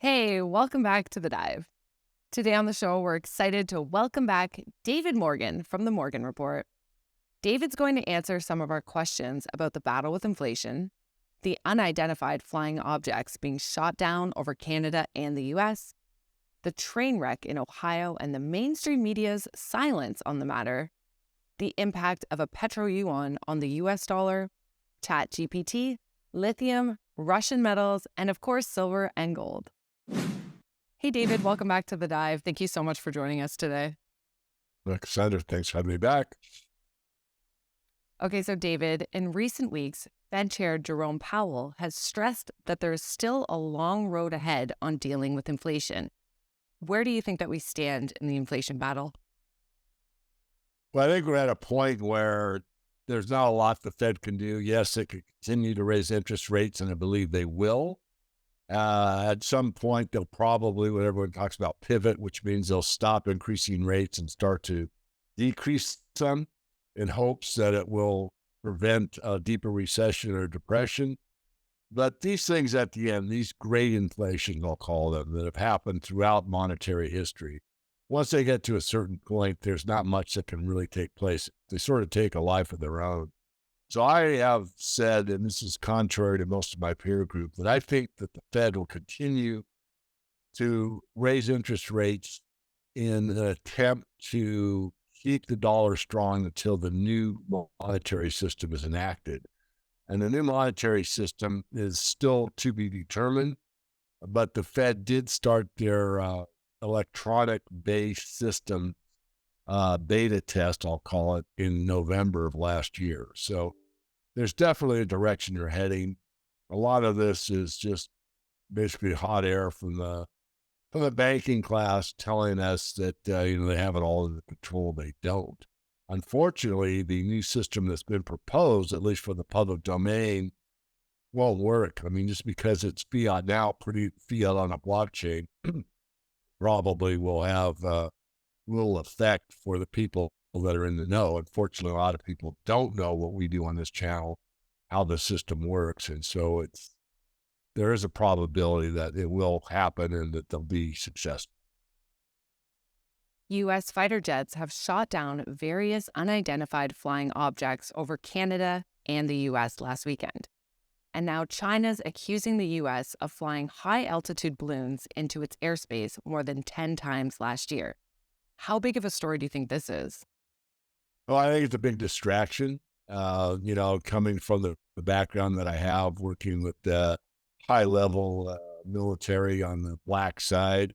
Hey, welcome back to The Dive. Today on the show, we're excited to welcome back David Morgan from The Morgan Report. David's going to answer some of our questions about the battle with inflation, the unidentified flying objects being shot down over Canada and the US, the train wreck in Ohio and the mainstream media's silence on the matter, the impact of a petro-yuan on the US dollar, ChatGPT, lithium, Russian metals, and of course, silver and gold. Hey, David, welcome back to The Dive. Thank you so much for joining us today. Cassandra, thanks for having me back. Okay, so David, in recent weeks, Fed Chair Jerome Powell has stressed that there is still a long road ahead on dealing with inflation. Where do you think that we stand in the inflation battle? Well, I think we're at a point where there's not a lot the Fed can do. Yes, it could continue to raise interest rates, and I believe they will. At some point, they'll probably, what everyone talks about, pivot, which means they'll stop increasing rates and start to decrease some in hopes that it will prevent a deeper recession or depression. But these things at the end, these great inflations, I'll call them, that have happened throughout monetary history, once they get to a certain point, there's not much that can really take place. They sort of take a life of their own. So I have said, and this is contrary to most of my peer group, that I think that the Fed will continue to raise interest rates in an attempt to keep the dollar strong until the new monetary system is enacted. And the new monetary system is still to be determined, but the Fed did start their electronic-based system beta test, I'll call it, in November of last year. So there's definitely a direction you're heading. A lot of this is just basically hot air from the banking class telling us that they have it all under control. They don't. Unfortunately, the new system that's been proposed, at least for the public domain, won't work. I mean, just because it's fiat now, pretty fiat on a blockchain, probably will have little effect for the people that are in the know. Unfortunately, a lot of people don't know what we do on this channel, how the system works. And so there is a probability that it will happen and that they'll be successful. U.S. fighter jets have shot down various unidentified flying objects over Canada and the U.S. last weekend. And now China's accusing the U.S. of flying high-altitude balloons into its airspace more than 10 times last year. How big of a story do you think this is? Well, I think it's a big distraction. Coming from the background that I have working with the high-level military on the black side,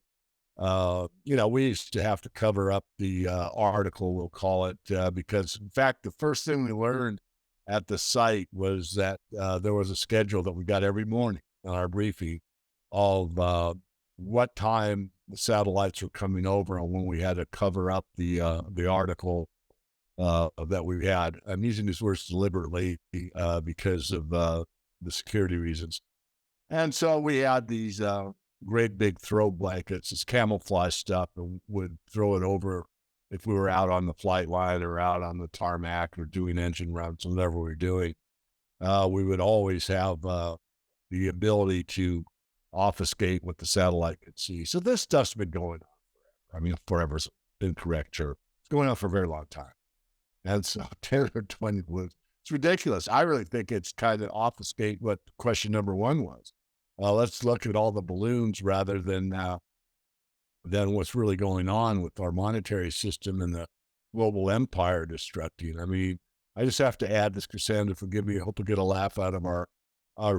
we used to have to cover up the article, we'll call it, because, in fact, the first thing we learned at the site was that there was a schedule that we got every morning on our briefing of what time the satellites were coming over and when we had to cover up the article that we had. I'm using these words deliberately because of the security reasons. And so we had these great big throw blankets, this camouflage stuff, and would throw it over if we were out on the flight line or out on the tarmac or doing engine runs, whatever we were doing. We would always have the ability to obfuscate what the satellite could see. So this stuff's been going on forever. I mean, forever's incorrect, sure. It's going on for a very long time. And so 10 or 20 balloons, it's ridiculous. I really think it's kind of obfuscate what question number one was. Let's look at all the balloons rather than what's really going on with our monetary system and the global empire destructing. I mean, I just have to add this, Cassandra, forgive me, I hope to get a laugh out of our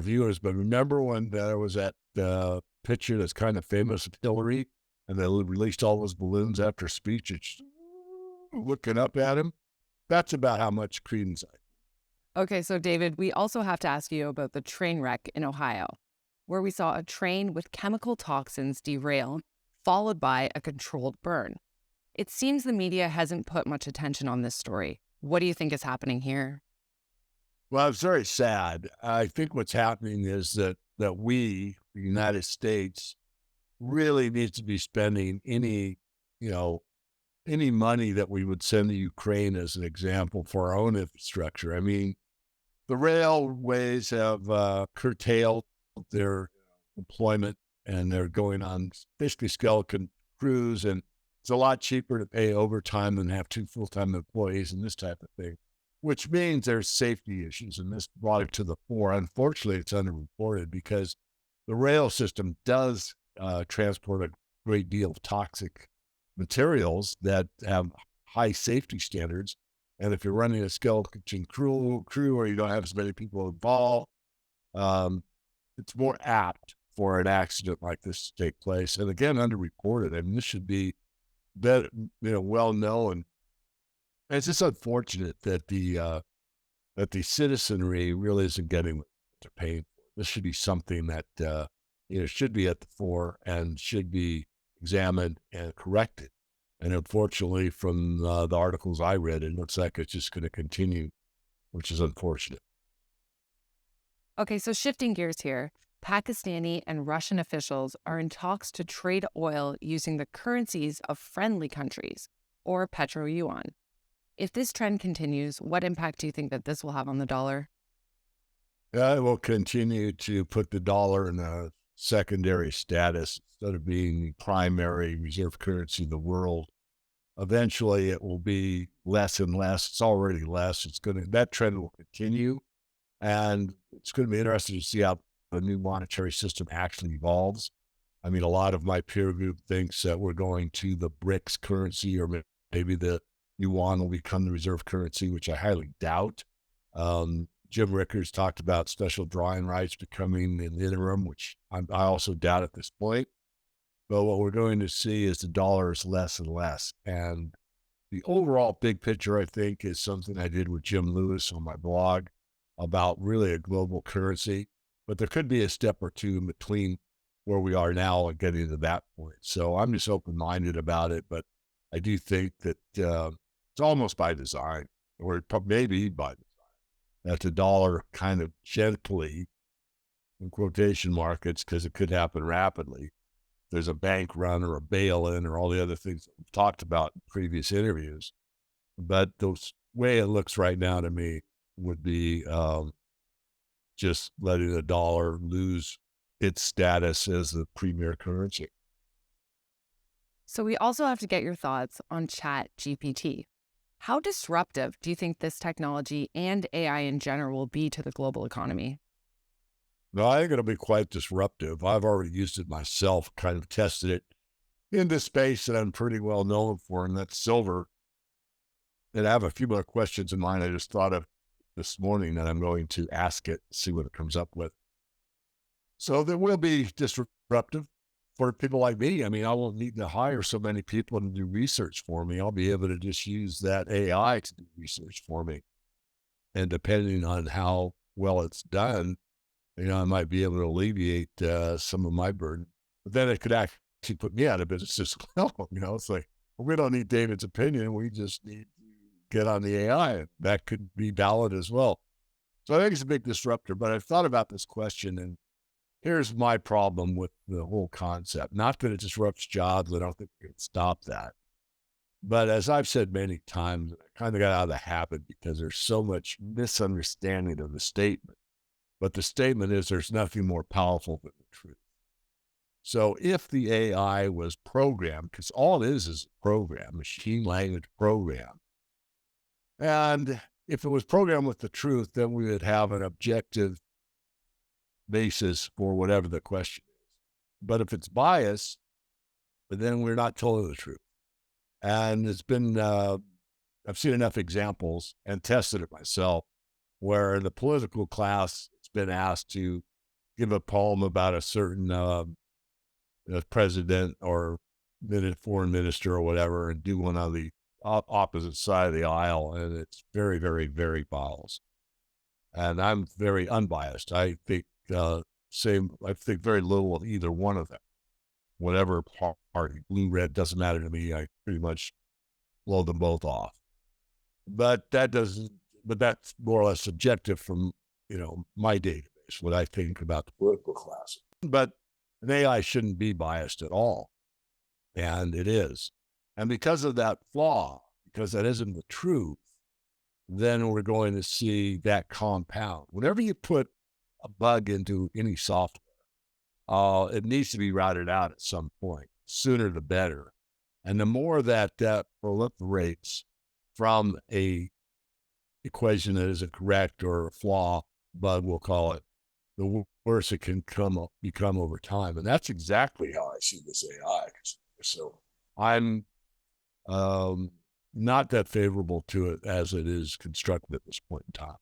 viewers, but remember when there was that picture that's kind of famous of Hillary, and they released all those balloons after speech, it's looking up at him? That's about how much credence I. Okay, so David, we also have to ask you about the train wreck in Ohio, where we saw a train with chemical toxins derail, followed by a controlled burn. It seems the media hasn't put much attention on this story. What do you think is happening here? Well, it's very sad. I think what's happening is that we, the United States, really needs to be spending any money that we would send to Ukraine, as an example, for our own infrastructure. I mean, the railways have curtailed their employment and they're going on basically skeleton crews, and it's a lot cheaper to pay overtime than have two full-time employees and this type of thing, which means there's safety issues, and this brought it to the fore. Unfortunately, it's underreported because the rail system does transport a great deal of toxic materials that have high safety standards. And if you're running a skeleton crew or you don't have as many people involved, um, it's more apt for an accident like this to take place. And again, underreported. I mean, this should be better, well known. And it's just unfortunate that the citizenry really isn't getting what they're paying for. This should be something that should be at the fore and should be examined and corrected. And unfortunately, from the articles I read, it looks like it's just going to continue, which is unfortunate. Okay, so shifting gears here, Pakistani and Russian officials are in talks to trade oil using the currencies of friendly countries, or petro yuan. If this trend continues, what impact do you think that this will have on the dollar? Yeah, it will continue to put the dollar in a secondary status instead of being the primary reserve currency of the world. Eventually, it will be less and less. It's already less. That trend will continue, and it's going to be interesting to see how the new monetary system actually evolves. I mean, a lot of my peer group thinks that we're going to the BRICS currency, or maybe the Yuan will become the reserve currency, which I highly doubt. Jim Rickards talked about special drawing rights becoming in the interim, which I also doubt at this point. But what we're going to see is the dollar is less and less. And the overall big picture, I think, is something I did with Jim Lewis on my blog about really a global currency. But there could be a step or two in between where we are now and getting to that point. So I'm just open-minded about it. But I do think that it's almost by design, or maybe by design, that the dollar kind of gently, in quotation markets, because it could happen rapidly, there's a bank run or a bail-in or all the other things that we've talked about in previous interviews. But the way it looks right now to me would be just letting the dollar lose its status as the premier currency. So we also have to get your thoughts on ChatGPT. How disruptive do you think this technology and AI in general will be to the global economy? No, I think it'll be quite disruptive. I've already used it myself, kind of tested it in this space that I'm pretty well known for, and that's silver. And I have a few more questions in mind I just thought of this morning that I'm going to ask it, see what it comes up with. So there will be disruptive for people like me. I mean, I won't need to hire so many people to do research for me. I'll be able to just use that AI to do research for me. And depending on how well it's done, I might be able to alleviate some of my burden. But then it could actually put me out of business as well. It's like, well, we don't need David's opinion. We just need to get on the AI. That could be valid as well. So I think it's a big disruptor. But I've thought about this question, and here's my problem with the whole concept. Not that it disrupts jobs. I don't think we can stop that. But as I've said many times, I kind of got out of the habit because there's so much misunderstanding of the statement. But the statement is there's nothing more powerful than the truth. So if the AI was programmed, because all it is a program, machine language program, and if it was programmed with the truth, then we would have an objective basis for whatever the question is. But if it's biased, then we're not telling the truth. And it's been, I've seen enough examples and tested it myself, where in the political class, it's been asked to give a poem about a certain president or foreign minister or whatever, and do one on the opposite side of the aisle. And it's very, very, very biased. And I'm very unbiased. I think I think very little of either one of them. Whatever party, blue, red, doesn't matter to me. I pretty much blow them both off. But that's more or less subjective from, my database, what I think about the political class. But an AI shouldn't be biased at all. And it is. And because of that flaw, because that isn't the truth, then we're going to see that compound. Whenever you put a bug into any software, it needs to be routed out at some point. Sooner the better. And the more that proliferates from a equation that isn't correct or a flaw, bug we'll call it, the worse it can become over time. And that's exactly how I see this AI. So I'm not that favorable to it as it is constructed at this point in time.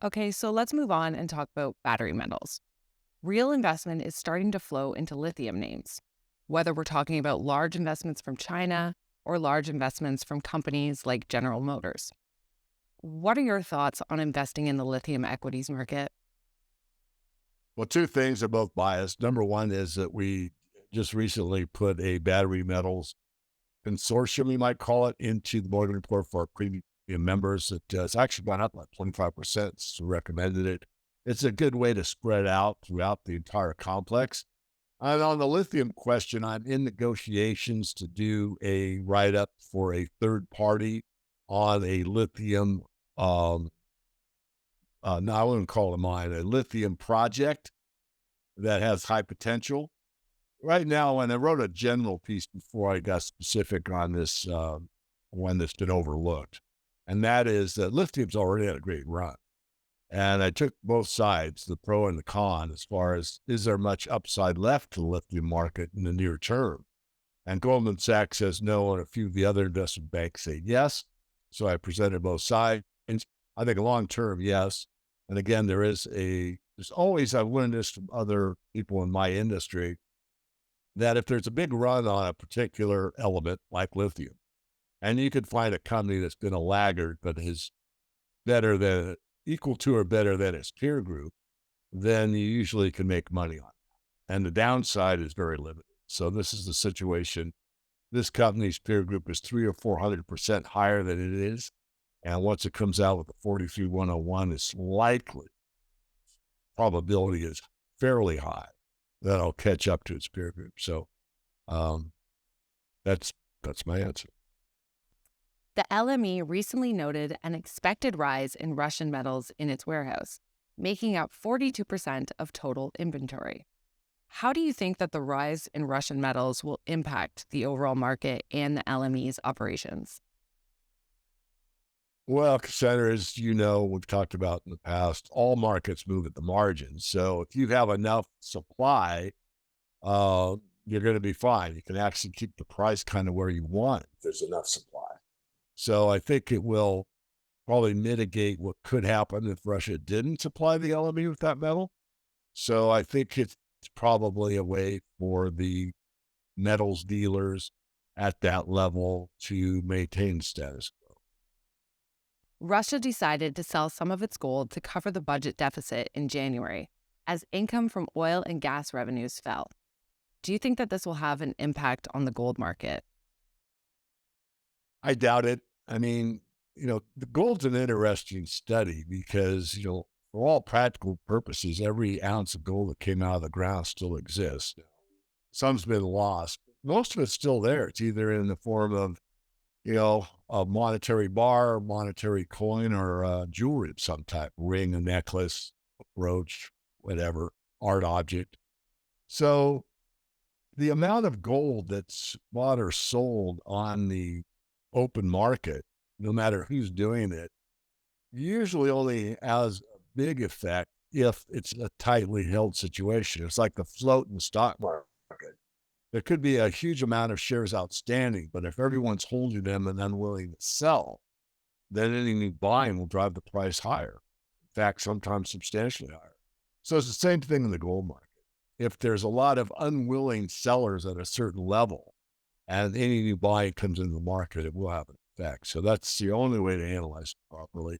Okay, so let's move on and talk about battery metals. Real investment is starting to flow into lithium names, whether we're talking about large investments from China or large investments from companies like General Motors. What are your thoughts on investing in the lithium equities market? Well, two things are both biased. Number one is that we just recently put a battery metals consortium, you might call it, into the Morgan Report for our premium members. It's actually gone up like 25%. So recommended it. It's a good way to spread out throughout the entire complex. And on the lithium question, I'm in negotiations to do a write-up for a third party on a lithium, no, I wouldn't call it mine, a lithium project that has high potential. Right now, and I wrote a general piece before I got specific on this one that's been overlooked, and that is that lithium's already had a great run. And I took both sides, the pro and the con, as far as is there much upside left to the lithium market in the near term? And Goldman Sachs says no, and a few of the other investment banks say yes. So I presented both sides. I think long term, yes. And again, there's always, I've learned this from other people in my industry, that if there's a big run on a particular element like lithium, and you could find a company that's been a laggard but is better than, equal to or better than its peer group, then you usually can make money on it. And the downside is very limited. So this is the situation. This company's peer group is 300 or 400% higher than it is. And once it comes out with the 43101, it's likely, probability is fairly high that I'll catch up to its peer group. So that's my answer. The LME recently noted an expected rise in Russian metals in its warehouse, making up 42% of total inventory. How do you think that the rise in Russian metals will impact the overall market and the LME's operations? Well, Cassandra, as you know, we've talked about in the past, all markets move at the margins. So if you have enough supply, you're going to be fine. You can actually keep the price kind of where you want it if there's enough supply. So I think it will probably mitigate what could happen if Russia didn't supply the LME with that metal. So I think it's probably a way for the metals dealers at that level to maintain status quo. Russia decided to sell some of its gold to cover the budget deficit in January, as income from oil and gas revenues fell. Do you think that this will have an impact on the gold market? I doubt it. I mean, the gold's an interesting study because, for all practical purposes, every ounce of gold that came out of the ground still exists. Some's been lost. Most of it's still there. It's either in the form of, a monetary bar, monetary coin, or jewelry of some type, ring, a necklace, a brooch, whatever, art object. So the amount of gold that's bought or sold on the open market, no matter who's doing it, usually only has a big effect if it's a tightly held situation. It's like the float in the stock market. There could be a huge amount of shares outstanding, but if everyone's holding them and unwilling to sell, then any new buying will drive the price higher. In fact, sometimes substantially higher. So it's the same thing in the gold market. If there's a lot of unwilling sellers at a certain level, and any new buying comes into the market, it will have an effect. So that's the only way to analyze it properly.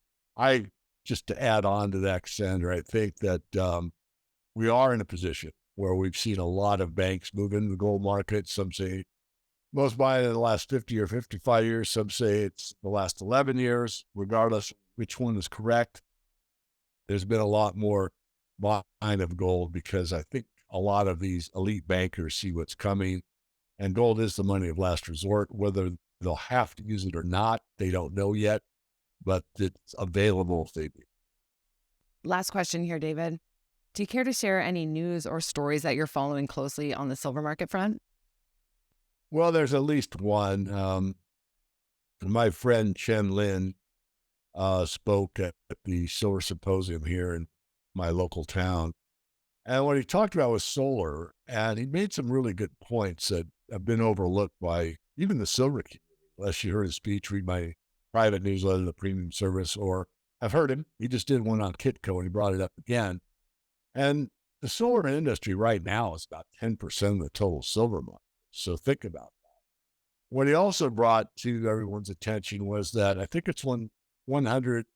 Just to add on to that, Cassandra, I think that we are in a position where we've seen a lot of banks move into the gold market. Some say most buying in the last 50 or 55 years. Some say it's the last 11 years. Regardless which one is correct, there's been a lot more buying of gold because I think a lot of these elite bankers see what's coming. And gold is the money of last resort. Whether they'll have to use it or not, they don't know yet, but it's available if they do. Last question here, David. Do you care to share any news or stories that you're following closely on the silver market front? Well, there's at least one. My friend Chen Lin spoke at the Solar Symposium here in my local town. And what he talked about was solar, and he made some really good points that have been overlooked by even the silver community. Unless you heard his speech, read my private newsletter, the premium service, or I've heard him. He just did one on Kitco and he brought it up again. And the solar industry right now is about 10% of the total silver market. So think about that. What he also brought to everyone's attention was that I think it's 100,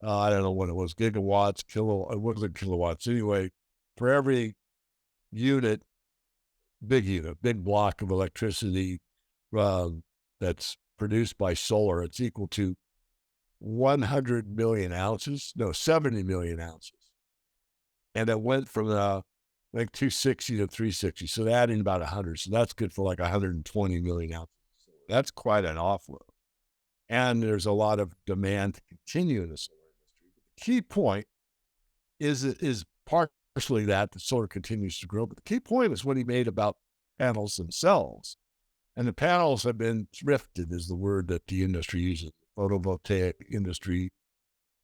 I don't know what it was, gigawatts, it wasn't kilowatts anyway, for every unit, big block of electricity that's produced by solar, it's equal to 100 million ounces, no, 70 million ounces. And it went from like 260 to 360. So they're adding about 100. So that's good for like 120 million ounces. That's quite an offload. And there's a lot of demand to continue in the solar industry. But the key point is partially that the solar continues to grow. But the key point is what he made about panels themselves. And the panels have been thrifted, is the word that the industry uses. The photovoltaic industry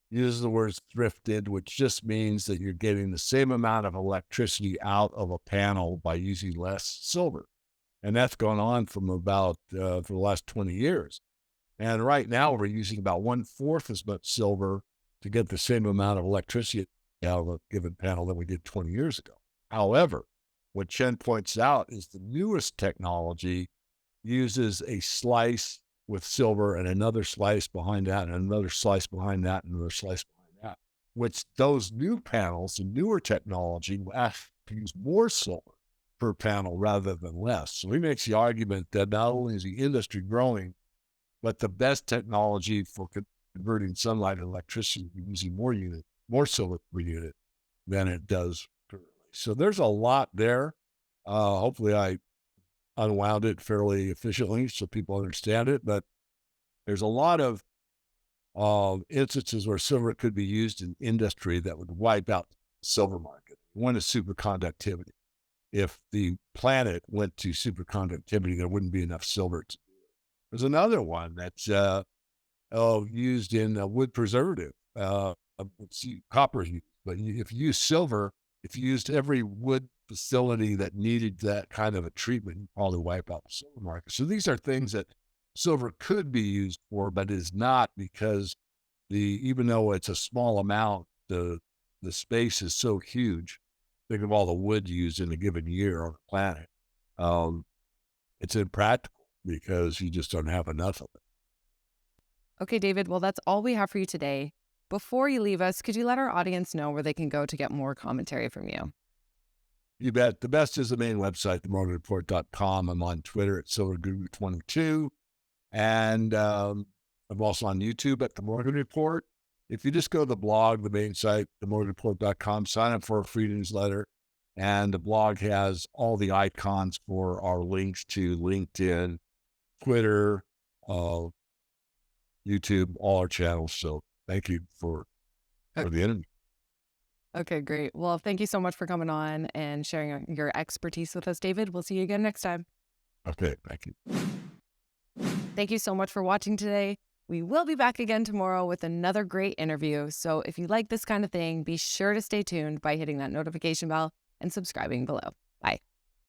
uses the word thrifted, which just means that you're getting the same amount of electricity out of a panel by using less silver. And that's gone on from about for the last 20 years. And right now we're using about 1/4 as much silver to get the same amount of electricity out of a given panel than we did 20 years ago. However, what Chen points out is the newest technology uses a slice with silver and another slice behind that and another slice behind that and another slice behind that, which those new panels, the newer technology, will actually use more silver per panel rather than less. So he makes the argument that not only is the industry growing, but the best technology for converting sunlight and electricity using more silver per unit than it does currently. So there's a lot there. Hopefully I unwound it fairly efficiently so people understand it, but there's a lot of instances where silver could be used in industry that would wipe out the silver market. One is superconductivity. If the planet went to superconductivity, there wouldn't be enough silver to do it. There's another one that's used in wood preservative. Copper is used, but if you use silver, if you used every wood facility that needed that kind of a treatment, you'd probably wipe out the silver market. So these are things that silver could be used for, but is not, because even though it's a small amount, the space is so huge. Think of all the wood used in a given year on the planet. It's impractical because you just don't have enough of it. Okay, David, well, that's all we have for you today. Before you leave us, could you let our audience know where they can go to get more commentary from you? You bet. The best is the main website, themorganreport.com. I'm on Twitter at SilverGuru22. And I'm also on YouTube at The Morgan Report. If you just go to the blog, the main site, themorganreport.com, sign up for a free newsletter. And the blog has all the icons for our links to LinkedIn, Twitter, YouTube, all our channels. So thank you for the interview. Okay, great. Well, thank you so much for coming on and sharing your expertise with us, David. We'll see you again next time. Okay, thank you. Thank you so much for watching today. We will be back again tomorrow with another great interview. So if you like this kind of thing, be sure to stay tuned by hitting that notification bell and subscribing below. Bye.